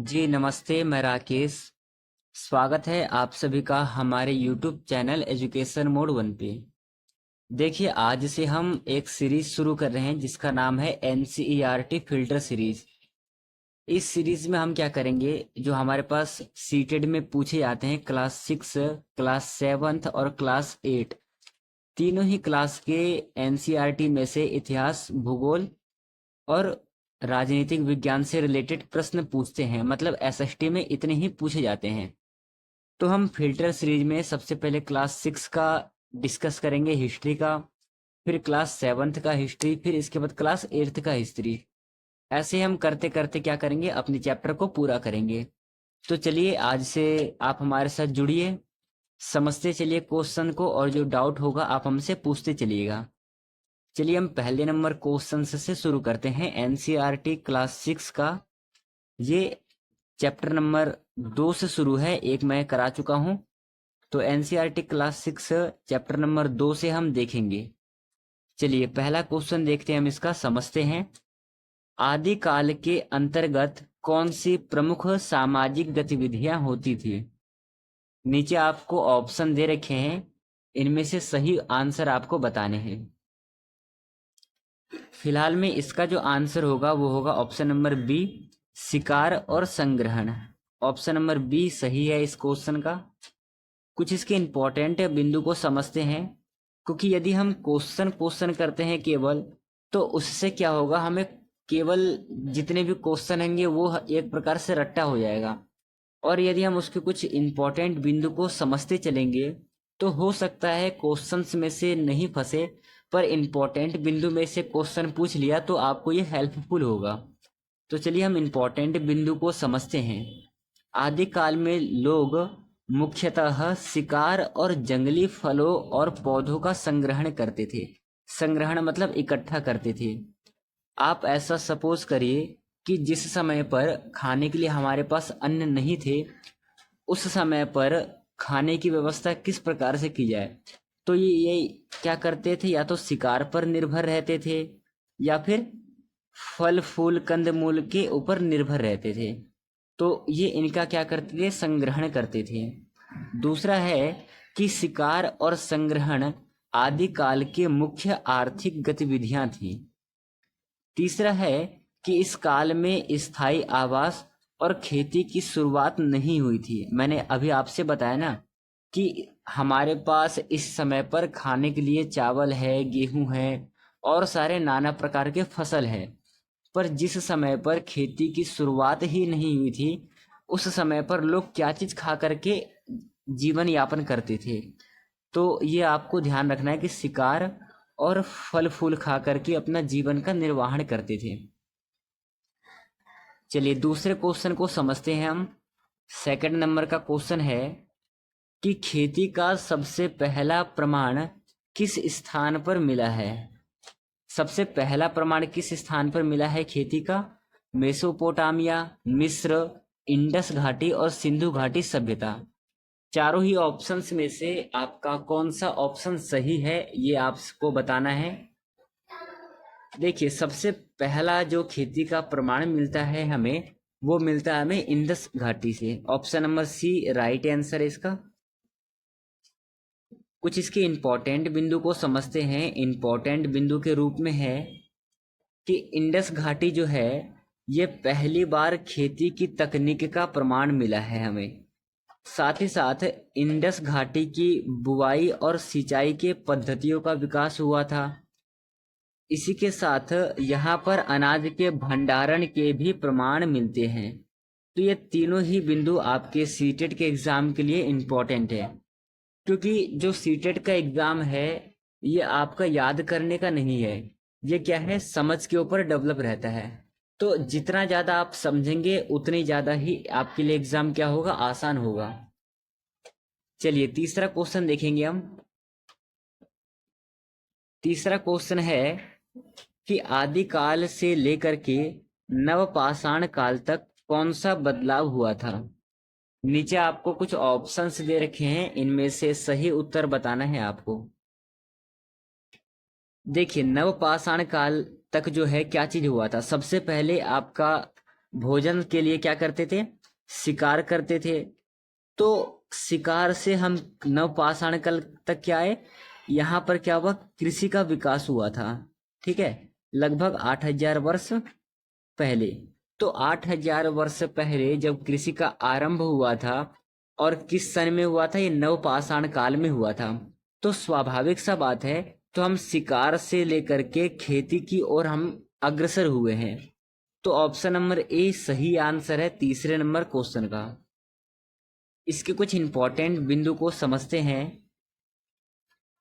जी नमस्ते, मैं राकेश। स्वागत है आप सभी का हमारे YouTube चैनल एजुकेशन मोड 1 पे। देखिए, आज से हम एक सीरीज शुरू कर रहे हैं जिसका नाम है NCERT फिल्टर सीरीज। इस सीरीज में हम क्या करेंगे, जो हमारे पास सीटेड में पूछे जाते हैं क्लास 6, क्लास 7 और क्लास 8, तीनों ही क्लास के NCERT में से इतिहास, भूगोल और राजनीतिक विज्ञान से रिलेटेड प्रश्न पूछते हैं। मतलब SST में इतने ही पूछे जाते हैं। तो हम फिल्टर सीरीज में सबसे पहले क्लास 6 का डिस्कस करेंगे, हिस्ट्री का, फिर क्लास 7th का हिस्ट्री, फिर इसके बाद क्लास 8th का हिस्ट्री। ऐसे हम करते करते क्या करेंगे, अपने चैप्टर को पूरा करेंगे। तो चलिए, आज से आप हमारे साथ जुड़िए, समझते चलिए क्वेश्चन को, और जो डाउट होगा आप हमसे पूछते चलिएगा। चलिए, हम पहले नंबर क्वेश्चन से शुरू करते हैं। NCERT क्लास 6 का ये चैप्टर नंबर 2 से शुरू है, एक मैं करा चुका हूं। तो NCERT क्लास 6 चैप्टर नंबर 2 से हम देखेंगे। चलिए, पहला क्वेश्चन देखते हैं, हम इसका समझते हैं। आदिकाल के अंतर्गत कौन सी प्रमुख सामाजिक गतिविधियां होती थी? नीचे आपको ऑप्शन दे रखे हैं, इनमें से सही आंसर आपको बताने हैं। फिलहाल में इसका जो आंसर होगा वो होगा ऑप्शन नंबर बी, शिकार और संग्रहण। ऑप्शन नंबर बी सही है इस क्वेश्चन का। कुछ इसके इंपॉर्टेंट बिंदु को समझते हैं, क्योंकि यदि हम क्वेश्चन करते हैं केवल, तो उससे क्या होगा, हमें केवल जितने भी क्वेश्चन होंगे वो एक प्रकार से रट्टा हो जाएगा। और यदि हम उसके कुछ इंपॉर्टेंट बिंदु को समझते चलेंगे, तो हो सकता है क्वेश्चंस में से नहीं फंसे, पर इंपॉर्टेंट बिंदु में से क्वेश्चन पूछ लिया तो आपको ये हेल्पफुल होगा। तो चलिए, हम इंपॉर्टेंट बिंदु को समझते हैं। आदिकाल में लोग मुख्यतः शिकार और जंगली फलों और पौधों का संग्रहण करते थे। संग्रहण मतलब इकट्ठा करते थे। आप ऐसा सपोज करिए कि जिस समय पर खाने के लिए हमारे पास अन्न नहीं थे, उस समय पर खाने की व्यवस्था किस प्रकार से की जाए। तो ये क्या करते थे, या तो शिकार पर निर्भर रहते थे, या फिर फल फूल कंद मूल के ऊपर निर्भर रहते थे। तो ये इनका क्या करते थे, संग्रहण करते थे। दूसरा है कि शिकार और संग्रहण आदिकाल के मुख्य आर्थिक गतिविधियां थी। तीसरा है कि इस काल में स्थायी आवास और खेती की शुरुआत नहीं हुई थी। मैंने अभी आपसे बताया ना कि हमारे पास इस समय पर खाने के लिए चावल है, गेहूं है और सारे नाना प्रकार के फसल है, पर जिस समय पर खेती की शुरुआत ही नहीं हुई थी, उस समय पर लोग क्या चीज खा करके जीवन यापन करते थे। तो ये आपको ध्यान रखना है कि शिकार और फल फूल खा करके अपना जीवन का निर्वाहन करते थे। चलिए, दूसरे क्वेश्चन को समझते हैं हम। सेकंड नंबर का क्वेश्चन है कि खेती का सबसे पहला प्रमाण किस स्थान पर मिला है? सबसे पहला प्रमाण किस स्थान पर मिला है खेती का? मेसोपोटामिया, मिस्र, इंडस घाटी और सिंधु घाटी सभ्यता। चारों ही ऑप्शंस में से आपका कौन सा ऑप्शन सही है, ये आपको बताना है। देखिए, सबसे पहला जो खेती का प्रमाण मिलता है हमें, वो मिलता है हमें इंडस घाटी से। Option number C right answer है इसका। कुछ इसके इंपॉर्टेंट बिंदु को समझते हैं। इंपॉर्टेंट बिंदु के रूप में है कि इंडस घाटी जो है, ये पहली बार खेती की तकनीक का प्रमाण मिला है हमें। साथ ही साथ इंडस घाटी की बुवाई और सिंचाई के पद्धतियों का विकास हुआ था। इसी के साथ यहाँ पर अनाज के भंडारण के भी प्रमाण मिलते हैं। तो ये तीनों ही बिंदु आपके सीटेट के एग्जाम के लिए इम्पोर्टेंट है, क्योंकि जो सीटेट का एग्जाम है, ये आपका याद करने का नहीं है, ये क्या है, समझ के ऊपर डेवलप रहता है। तो जितना ज़्यादा आप समझेंगे उतनी ज़्यादा ही आपके लिए एग्जाम क्या होगा, आसान होगा। चलिए, तीसरा क्वेश्चन देखेंगे हम। तीसरा क्वेश्चन है कि आदिकाल से लेकर के नवपाषाण काल तक कौन सा बदलाव हुआ था? नीचे आपको कुछ ऑप्शंस दे रखे हैं, इनमें से सही उत्तर बताना है आपको। देखिए, नवपाषाण काल तक जो है क्या चीज हुआ था, सबसे पहले आपका भोजन के लिए क्या करते थे, शिकार करते थे। तो शिकार से हम नवपाषाण काल तक क्या आए, यहाँ पर क्या हुआ, कृषि का विकास हुआ था। ठीक है, लगभग 8,000 वर्ष पहले। तो 8,000 वर्ष पहले जब कृषि का आरंभ हुआ था, और किस सन में हुआ था, ये नवपाषाण काल में हुआ था। तो स्वाभाविक सा बात है, तो हम शिकार से लेकर के खेती की ओर हम अग्रसर हुए हैं। तो ऑप्शन नंबर ए सही आंसर है तीसरे नंबर क्वेश्चन का। इसके कुछ इंपॉर्टेंट बिंदु को समझते हैं।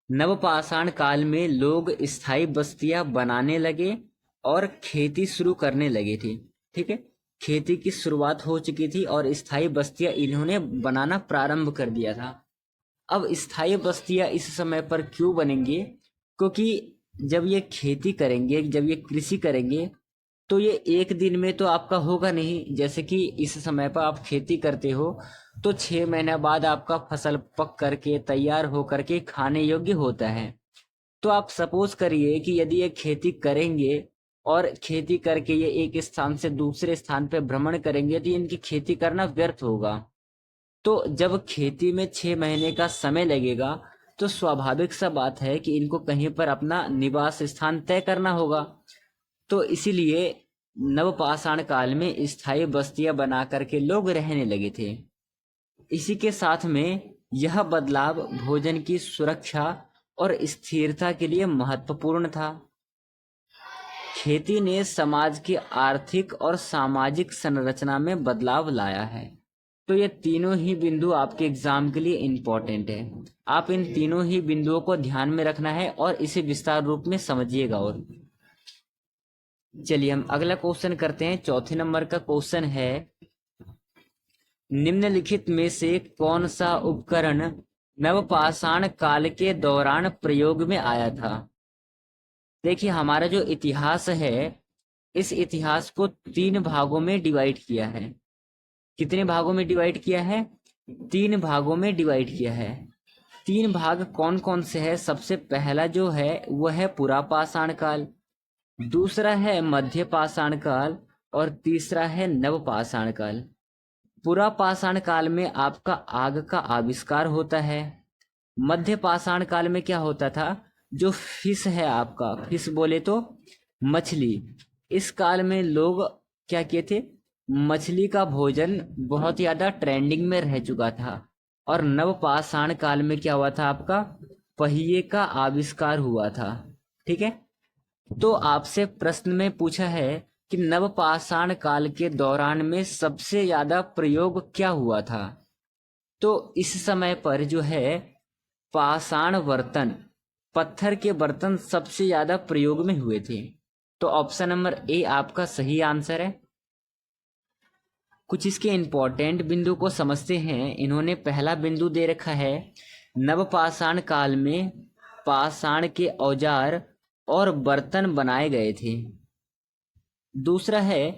नवपाषाण काल में लोग स्थायी बस्तियां बनाने लगे और खेती शुरू करने लगे थे। ठीक है, खेती की शुरुआत हो चुकी थी और स्थायी बस्तियां इन्होंने बनाना प्रारंभ कर दिया था। अब स्थायी बस्तियां इस समय पर क्यों बनेंगी, क्योंकि जब ये खेती करेंगे, जब ये कृषि करेंगे, तो ये एक दिन में तो आपका होगा नहीं। जैसे कि इस समय पर आप खेती करते हो तो 6 महीने बाद आपका फसल पक करके तैयार हो करके खाने योग्य होता है। तो आप सपोज करिए कि यदि ये खेती करेंगे और खेती करके ये एक स्थान से दूसरे स्थान पे भ्रमण करेंगे, तो इनकी खेती करना व्यर्थ होगा। तो जब खेती में 6 महीने का समय लगेगा, तो स्वाभाविक सा बात है कि इनको कहीं पर अपना निवास स्थान तय करना होगा। तो इसीलिए नवपाषाण काल में स्थायी बस्तियां बना करके लोग रहने लगे थे। इसी के साथ में यह बदलाव भोजन की सुरक्षा और स्थिरता के लिए महत्वपूर्ण था। खेती ने समाज की आर्थिक और सामाजिक संरचना में बदलाव लाया है। तो ये तीनों ही बिंदु आपके एग्जाम के लिए इम्पोर्टेंट है। आप इन तीनों ही बिंदुओं को ध्यान में रखना है और इसे विस्तार रूप में समझिएगा। और चलिए हम अगला क्वेश्चन करते हैं। चौथे नंबर का क्वेश्चन है, निम्नलिखित में से कौन सा उपकरण नवपाषाण काल के दौरान प्रयोग में आया था। देखिए, हमारा जो इतिहास है, इस इतिहास को 3 भागों में डिवाइड किया है। कितने भागों में डिवाइड किया है? 3 भागों में डिवाइड किया है। 3 भाग कौन कौन से है? सबसे पहला जो है वह है पुरापाषाण काल, दूसरा है मध्य पाषाण काल और तीसरा है नवपाषाण काल। पुरापाषाण काल में आपका आग का आविष्कार होता है। मध्य पाषाण काल में क्या होता था, जो फिश है आपका, फिश बोले तो मछली, इस काल में लोग क्या किए थे, मछली का भोजन बहुत ज्यादा ट्रेंडिंग में रह चुका था। और नवपाषाण काल में क्या हुआ था, आपका पहिए का आविष्कार हुआ था। ठीक है, तो आपसे प्रश्न में पूछा है कि नवपाषाण काल के दौरान में सबसे ज्यादा प्रयोग क्या हुआ था। तो इस समय पर जो है पाषाण बर्तन, पत्थर के बर्तन सबसे ज्यादा प्रयोग में हुए थे। तो ऑप्शन नंबर ए आपका सही आंसर है। कुछ इसके इंपॉर्टेंट बिंदु को समझते हैं। इन्होंने पहला बिंदु दे रखा है, नवपाषाण काल में पाषाण के औजार और बर्तन बनाए गए थे। दूसरा है,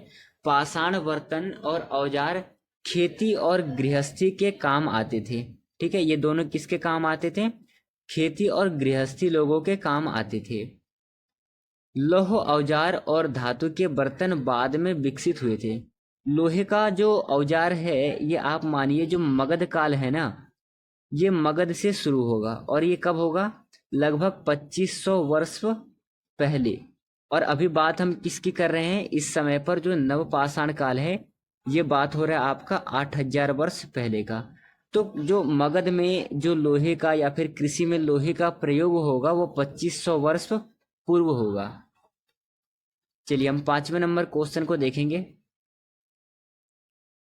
पाषाण बर्तन और औजार खेती और गृहस्थी के काम आते थे। ठीक है, ये दोनों किसके काम आते थे? खेती और गृहस्थी लोगों के काम आते थे। लौह औजार और धातु के बर्तन बाद में विकसित हुए थे। लोहे का जो औजार है, ये आप मानिए जो मगध काल है ना, ये मगध से शुरू होगा। और ये कब होगा? लगभग 2500 वर्ष पहले। और अभी बात हम किसकी कर रहे हैं? इस समय पर जो नवपाषाण काल है, ये बात हो रहा है आपका 8,000 वर्ष पहले का। तो जो मगध में जो लोहे का या फिर कृषि में लोहे का प्रयोग होगा, वो 2500 वर्ष पूर्व होगा। चलिए हम 5वें नंबर क्वेश्चन को देखेंगे।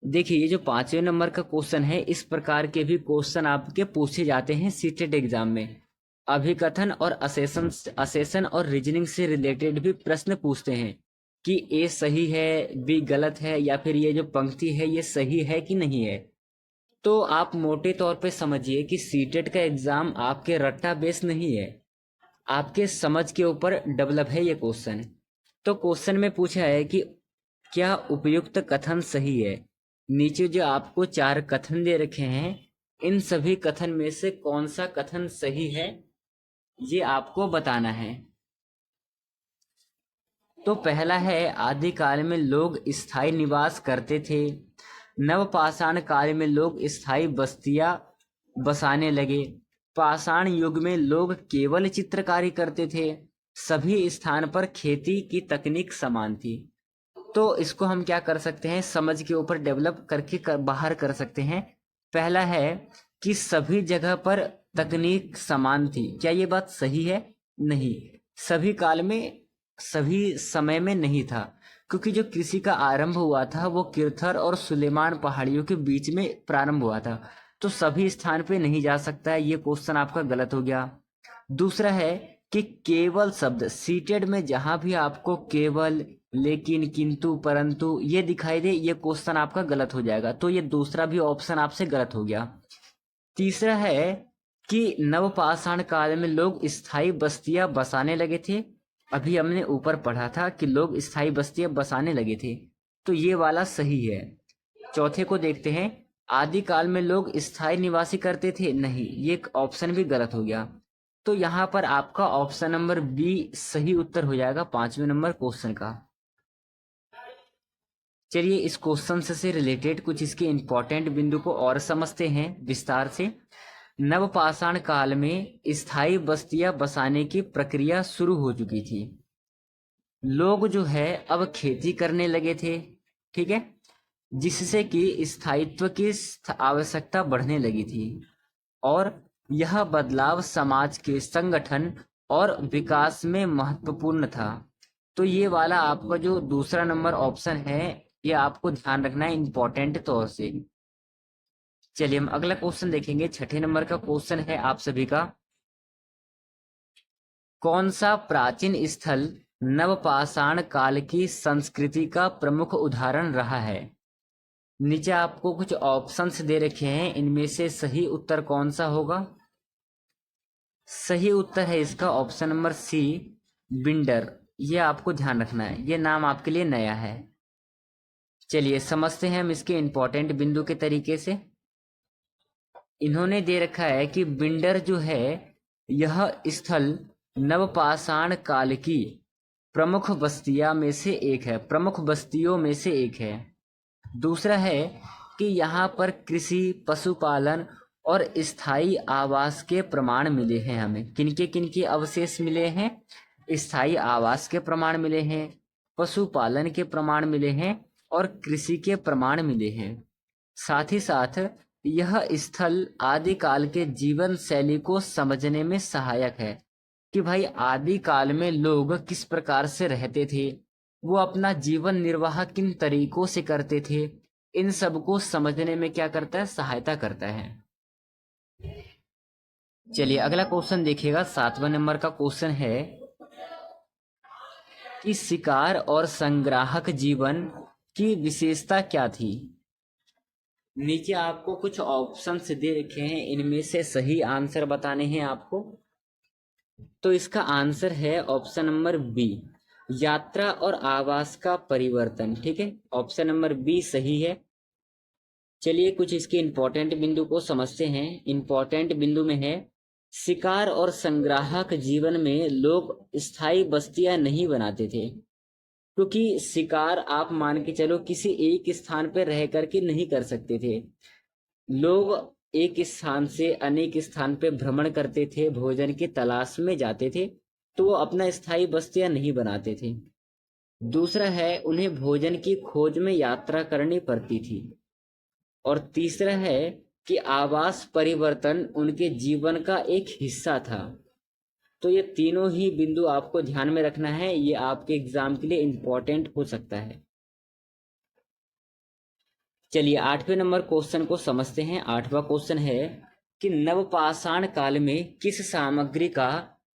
देखिए, ये जो 5वें नंबर का क्वेश्चन है, इस प्रकार के भी क्वेश्चन आपके पूछे जाते हैं सीटेट एग्जाम में। अभिकथन और असेशन और रीजनिंग से रिलेटेड भी प्रश्न पूछते हैं कि ए सही है, बी गलत है, या फिर ये जो पंक्ति है ये सही है कि नहीं है। तो आप मोटे तौर पे समझिए कि सीटेट का एग्जाम आपके रट्टा बेस नहीं है, आपके समझ के ऊपर डेवलप है ये क्वेश्चन। तो क्वेश्चन में पूछा है कि क्या उपयुक्त कथन सही है। नीचे जो आपको 4 कथन दे रखे हैं, इन सभी कथन में से कौन सा कथन सही है, ये आपको बताना है। तो पहला है, आदिकाल में लोग स्थायी निवास करते थे। नवपाषाण काल में लोग स्थायी बस्तियां बसाने लगे। पाषाण युग में लोग केवल चित्रकारी करते थे। सभी स्थान पर खेती की तकनीक समान थी। तो इसको हम क्या कर सकते हैं, समझ के ऊपर डेवलप करके बाहर कर सकते हैं। पहला है कि सभी जगह पर तकनीक समान थी। क्या ये बात सही है? नहीं, सभी काल में सभी समय में नहीं था, क्योंकि जो कृषि का आरंभ हुआ था वो किरथर और सुलेमान पहाड़ियों के बीच में प्रारंभ हुआ था। तो सभी स्थान पे नहीं जा सकता है, ये क्वेश्चन आपका गलत हो गया। दूसरा है कि केवल शब्द सीटेड में जहां भी आपको केवल, लेकिन, किंतु, परंतु ये दिखाई दे, ये क्वेश्चन आपका गलत हो जाएगा। तो ये दूसरा भी ऑप्शन आपसे गलत हो गया। तीसरा है कि नवपाषाण काल में लोग स्थायी बस्तियां बसाने लगे थे। अभी हमने ऊपर पढ़ा था कि लोग स्थायी बस्तियां बसाने लगे थे, तो ये वाला सही है। चौथे को देखते हैं, आदि काल में लोग स्थायी निवासी करते थे। नहीं, ये ऑप्शन भी गलत हो गया। तो यहाँ पर आपका ऑप्शन नंबर बी सही उत्तर हो जाएगा 5वें नंबर क्वेश्चन का। चलिए इस क्वेश्चन से रिलेटेड कुछ इसके इंपॉर्टेंट बिंदु को और समझते हैं विस्तार से। नवपाषाण काल में स्थायी बस्तियां बसाने की प्रक्रिया शुरू हो चुकी थी। लोग जो है अब खेती करने लगे थे, ठीक है, जिससे कि स्थायित्व की आवश्यकता बढ़ने लगी थी। और यह बदलाव समाज के संगठन और विकास में महत्वपूर्ण था। तो ये वाला आपका जो दूसरा नंबर ऑप्शन है, ये आपको ध्यान रखना है इंपॉर्टेंट तौर से। चलिए हम अगला क्वेश्चन देखेंगे। छठे नंबर का क्वेश्चन है आप सभी का, कौन सा प्राचीन स्थल नवपाषाण काल की संस्कृति का प्रमुख उदाहरण रहा है? नीचे आपको कुछ ऑप्शंस दे रखे हैं, इनमें से सही उत्तर कौन सा होगा? सही उत्तर है इसका ऑप्शन नंबर सी, बिंडर। ये आपको ध्यान रखना है, ये नाम आपके लिए नया है। चलिए समझते हैं हम इसके इंपॉर्टेंट बिंदु के तरीके से। इन्होंने दे रखा है कि बिंडर जो है यह स्थल नवपाषाण काल की प्रमुख बस्तियां में से एक है, प्रमुख बस्तियों में से एक है। दूसरा है कि यहाँ पर कृषि, पशुपालन और स्थायी आवास के प्रमाण मिले हैं हमें। किनके किनके अवशेष मिले हैं? स्थायी आवास के प्रमाण मिले हैं, पशुपालन के प्रमाण मिले हैं और कृषि के प्रमाण मिले हैं। साथ ही साथ यह स्थल आदिकाल के जीवन शैली को समझने में सहायक है कि भाई आदि काल में लोग किस प्रकार से रहते थे, वो अपना जीवन निर्वाह किन तरीकों से करते थे, इन सब को समझने में क्या करता है, सहायता करता है। चलिए अगला क्वेश्चन देखिएगा। 7वां नंबर का क्वेश्चन है कि शिकार और संग्राहक जीवन की विशेषता क्या थी? नीचे आपको कुछ ऑप्शंस दे रखे हैं, इनमें से सही आंसर बताने हैं आपको। तो इसका आंसर है ऑप्शन नंबर बी, यात्रा और आवास का परिवर्तन। ठीक है, ऑप्शन नंबर बी सही है। चलिए कुछ इसके इंपॉर्टेंट बिंदु को समझते हैं। इंपॉर्टेंट बिंदु में है, शिकार और संग्राहक जीवन में लोग स्थायी बस्तियां नहीं बनाते थे, क्योंकि शिकार आप मान के चलो किसी एक स्थान पर रह करके नहीं कर सकते थे। लोग एक स्थान से अनेक स्थान पे भ्रमण करते थे, भोजन की तलाश में जाते थे, तो वो अपना स्थायी बस्तियां नहीं बनाते थे। दूसरा है, उन्हें भोजन की खोज में यात्रा करनी पड़ती थी। और तीसरा है कि आवास परिवर्तन उनके जीवन का एक हिस्सा था। तो ये तीनों ही बिंदु आपको ध्यान में रखना है, ये आपके एग्जाम के लिए इंपॉर्टेंट हो सकता है। चलिए 8वें नंबर क्वेश्चन को समझते हैं। 8वां क्वेश्चन है कि नवपाषाण काल में किस सामग्री का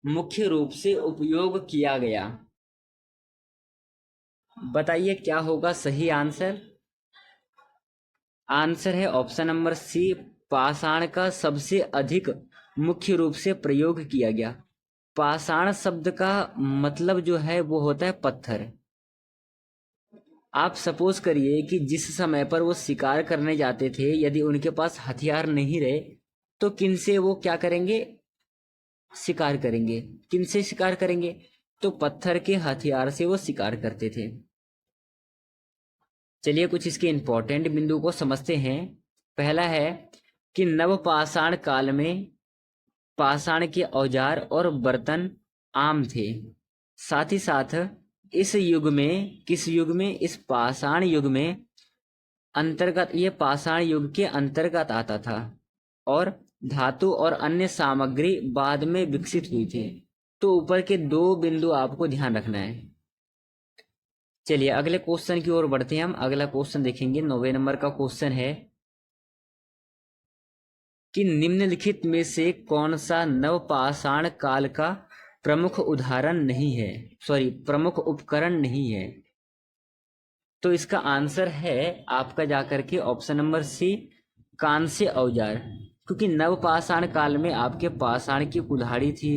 मुख्य रूप से उपयोग किया गया? बताइए क्या होगा सही आंसर? आंसर है ऑप्शन नंबर सी, पाषाण का सबसे अधिक मुख्य रूप से प्रयोग किया गया। पाषाण शब्द का मतलब जो है वो होता है पत्थर। आप सपोज करिए कि जिस समय पर वो शिकार करने जाते थे, यदि उनके पास हथियार नहीं रहे तो किनसे वो क्या करेंगे, शिकार करेंगे? किनसे शिकार करेंगे? तो पत्थर के हथियार से वो शिकार करते थे। चलिए कुछ इसके इंपॉर्टेंट बिंदु को समझते हैं। पहला है कि नवपाषाण काल में पाषाण के औजार और बर्तन आम थे। साथ ही साथ इस युग में, किस युग में, इस पाषाण युग में अंतर्गत, ये पाषाण युग के अंतर्गत आता था और धातु और अन्य सामग्री बाद में विकसित हुई थी। तो ऊपर के दो बिंदु आपको ध्यान रखना है। चलिए अगले क्वेश्चन की ओर बढ़ते हैं हम। अगला क्वेश्चन देखेंगे, 9वें नंबर का क्वेश्चन है कि निम्नलिखित में से कौन सा नवपाषाण काल का प्रमुख उदाहरण नहीं है, प्रमुख उपकरण नहीं है। तो इसका आंसर है आपका जाकर के ऑप्शन नंबर सी, कांस्य औजार। क्योंकि नवपाषाण काल में आपके पाषाण की कुल्हाड़ी थी,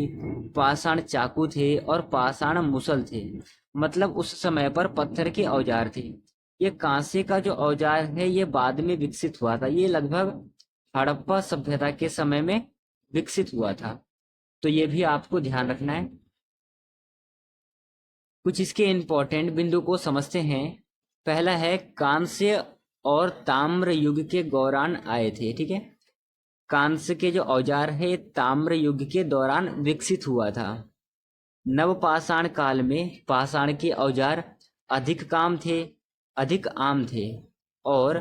पाषाण चाकू थे और पाषाण मुसल थे। मतलब उस समय पर पत्थर के औजार थे। ये कांस्य का जो औजार है ये बाद में विकसित हुआ था। ये लगभग हड़प्पा सभ्यता के समय में विकसित हुआ था। तो ये भी आपको ध्यान रखना है। कुछ इसके इंपॉर्टेंट बिंदु को समझते हैं। पहला है कांस्य और ताम्र युग के दौरान आए थे। ठीक है, कांस्य के जो औजार है ताम्र युग के दौरान विकसित हुआ था। नवपाषाण काल में पाषाण के औजार अधिक आम थे और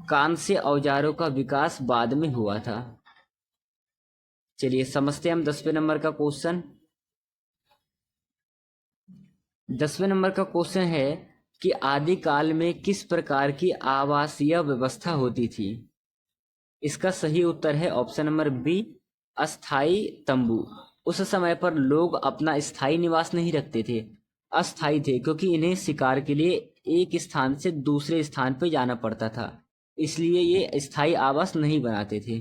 कांस्य औजारों का विकास बाद में हुआ था। चलिए समझते हैं हम 10वें नंबर का क्वेश्चन। 10वें नंबर का क्वेश्चन है कि आदिकाल में किस प्रकार की आवासीय व्यवस्था होती थी। इसका सही उत्तर है ऑप्शन नंबर बी, अस्थाई तंबू। उस समय पर लोग अपना स्थायी निवास नहीं रखते थे, अस्थाई थे, क्योंकि इन्हें शिकार के लिए एक स्थान से दूसरे स्थान पर जाना पड़ता था, इसलिए ये स्थायी आवास नहीं बनाते थे।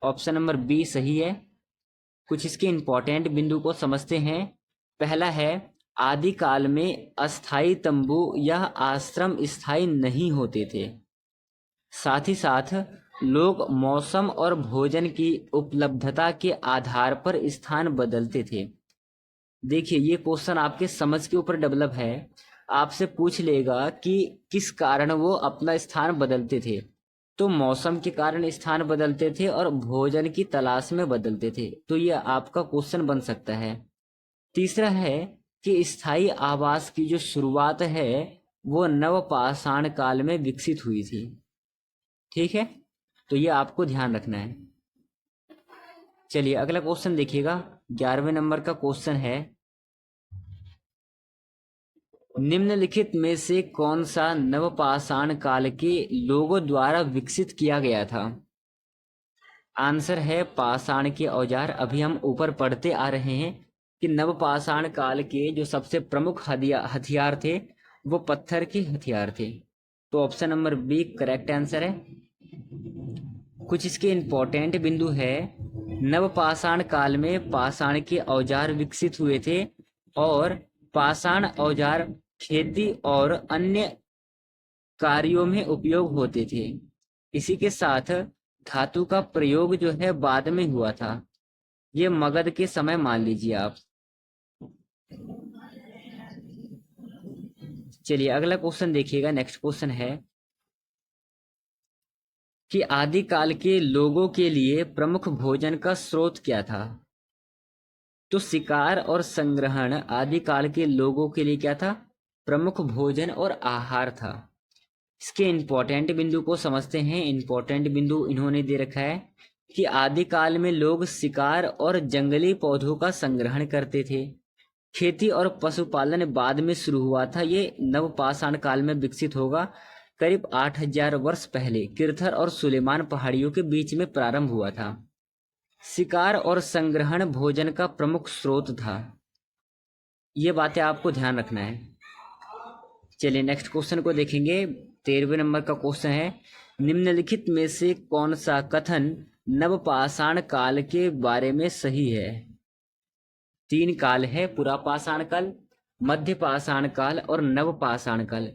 ऑप्शन नंबर बी सही है। कुछ इसके इंपॉर्टेंट बिंदु को समझते हैं। पहला है आदिकाल में अस्थाई तंबू या आश्रम स्थायी नहीं होते थे। साथ ही साथ लोग मौसम और भोजन की उपलब्धता के आधार पर स्थान बदलते थे। देखिए ये क्वेश्चन आपके समझ के ऊपर डेवलप है। आपसे पूछ लेगा कि किस कारण वो अपना स्थान बदलते थे, तो मौसम के कारण स्थान बदलते थे और भोजन की तलाश में बदलते थे। तो ये आपका क्वेश्चन बन सकता है। तीसरा है कि स्थायी आवास की जो शुरुआत है वो नवपाषाण काल में विकसित हुई थी। ठीक है, तो ये आपको ध्यान रखना है। चलिए अगला क्वेश्चन देखिएगा, 11वें नंबर का क्वेश्चन है, निम्नलिखित में से कौन सा नवपाषाण काल के लोगों द्वारा विकसित किया गया था। आंसर है पाषाण के औजार। अभी हम ऊपर पढ़ते आ रहे हैं कि नवपाषाण काल के जो सबसे प्रमुख हथियार थे वो पत्थर के हथियार थे। तो option number B correct answer है। कुछ इसके इंपॉर्टेंट बिंदु है। नवपाषाण काल में पाषाण के औजार विकसित हुए थे और पाषाण औजार खेती और अन्य कार्यों में उपयोग होते थे। इसी के साथ धातु का प्रयोग जो है बाद में हुआ था। ये मगध के समय मान लीजिए आप। चलिए अगला क्वेश्चन देखिएगा। नेक्स्ट क्वेश्चन है कि आदिकाल के लोगों के लिए प्रमुख भोजन का स्रोत क्या था। तो शिकार और संग्रहण आदिकाल के लोगों के लिए क्या था, प्रमुख भोजन और आहार था। इसके इंपॉर्टेंट बिंदु को समझते हैं। इंपॉर्टेंट बिंदु इन्होंने दे रखा है कि आदिकाल में लोग शिकार और जंगली पौधों का संग्रहण करते थे। खेती और पशुपालन बाद में शुरू हुआ था। ये नवपाषाण काल में विकसित होगा। करीब 8000 वर्ष पहले किरथर और सुलेमान पहाड़ियों के बीच में प्रारंभ हुआ था। शिकार और संग्रहण भोजन का प्रमुख स्रोत था। ये बातें आपको ध्यान रखना है। चलिए नेक्स्ट क्वेश्चन को देखेंगे। 13वें नंबर का क्वेश्चन है, निम्नलिखित में से कौन सा कथन नवपाषाण काल के बारे में सही है। 3 काल है, पुरापाषाण काल, मध्यपाषाण काल और नवपाषाण काल।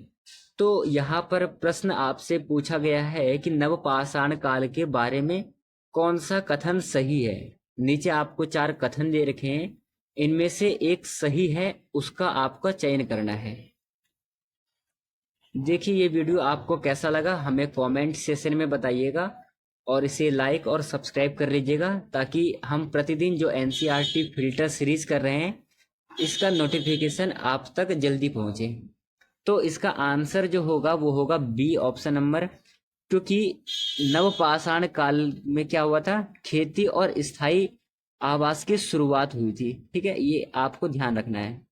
तो यहाँ पर प्रश्न आपसे पूछा गया है कि नवपाषाण काल के बारे में कौन सा कथन सही है। नीचे आपको 4 कथन दे रखे हैं, इनमें से एक सही है, उसका आपका चयन करना है। देखिए ये वीडियो आपको कैसा लगा हमें कमेंट सेशन में बताइएगा और इसे लाइक और सब्सक्राइब कर लीजिएगा ताकि हम प्रतिदिन जो एनसीईआरटी फिल्टर सीरीज कर रहे हैं इसका नोटिफिकेशन आप तक जल्दी पहुंचे। तो इसका आंसर जो होगा वो होगा बी ऑप्शन नंबर, क्योंकि नवपाषाण काल में क्या हुआ था, खेती और स्थायी आवास की शुरुआत हुई थी। ठीक है, ये आपको ध्यान रखना है।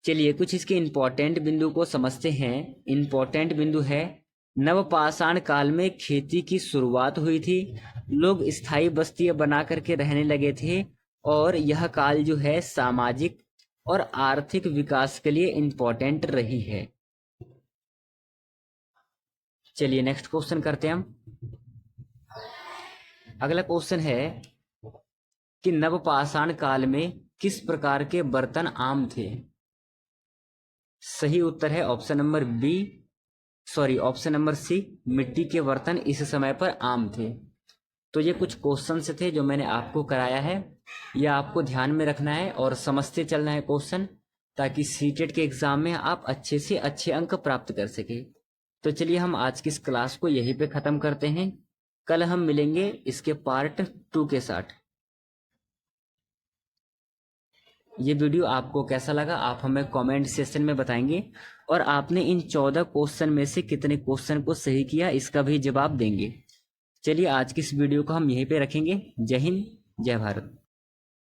चलिए कुछ इसके इंपॉर्टेंट बिंदु को समझते हैं। इंपॉर्टेंट बिंदु है नवपाषाण काल में खेती की शुरुआत हुई थी, लोग स्थायी बस्तियां बना करके रहने लगे थे और यह काल जो है सामाजिक और आर्थिक विकास के लिए इंपॉर्टेंट रही है। चलिए नेक्स्ट क्वेश्चन करते हैं हम। अगला क्वेश्चन है कि नवपाषाण काल में किस प्रकार के बर्तन आम थे। सही उत्तर है ऑप्शन नंबर सी, मिट्टी के बर्तन इस समय पर आम थे। तो ये कुछ क्वेश्चन थे जो मैंने आपको कराया है, यह आपको ध्यान में रखना है और समझते चलना है क्वेश्चन, ताकि सीटेट के एग्जाम में आप अच्छे से अच्छे अंक प्राप्त कर सके। तो चलिए हम आज की इस क्लास को यहीं पे ख़त्म करते हैं। कल हम मिलेंगे इसके पार्ट 2 के साथ। ये वीडियो आपको कैसा लगा आप हमें कमेंट सेक्शन में बताएंगे और आपने इन 14 क्वेश्चन में से कितने क्वेश्चन को सही किया इसका भी जवाब देंगे। चलिए आज की इस वीडियो को हम यहीं पे रखेंगे। जय हिंद, जय भारत।